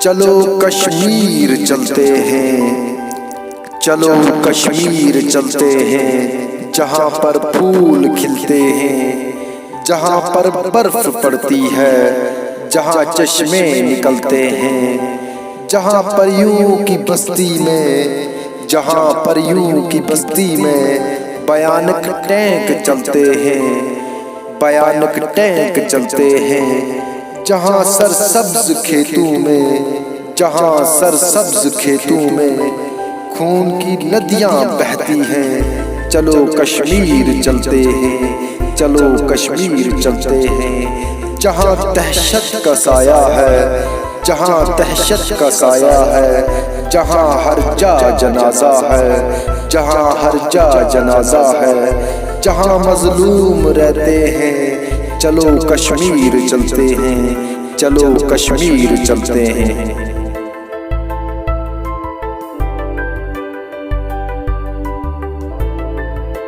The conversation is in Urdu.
چلو کشمیر چلتے ہیں، چلو کشمیر چلتے ہیں، جہاں پر پھول کھلتے ہیں، جہاں پر برف پڑتی ہے، جہاں چشمے نکلتے ہیں، جہاں پریوں کی بستی میں، جہاں پریوں کی بستی میں بھیانک ٹینک چلتے ہیں، بھیانک ٹینک چلتے ہیں، جہاں سرسبز کھیتوں میں، جہاں سرسبز کھیتوں میں خون کی ندیاں بہتی ہیں، چلو کشمیر چلتے ہیں، چلو کشمیر چلتے ہیں، جہاں دہشت کا سایہ ہے، جہاں دہشت کا سایہ ہے، جہاں ہر جا جنازہ ہے، جہاں ہر جا جنازہ ہے، جہاں مظلوم رہتے ہیں، چلو کشمیر چلتے ہیں، چلو کشمیر چلتے ہیں۔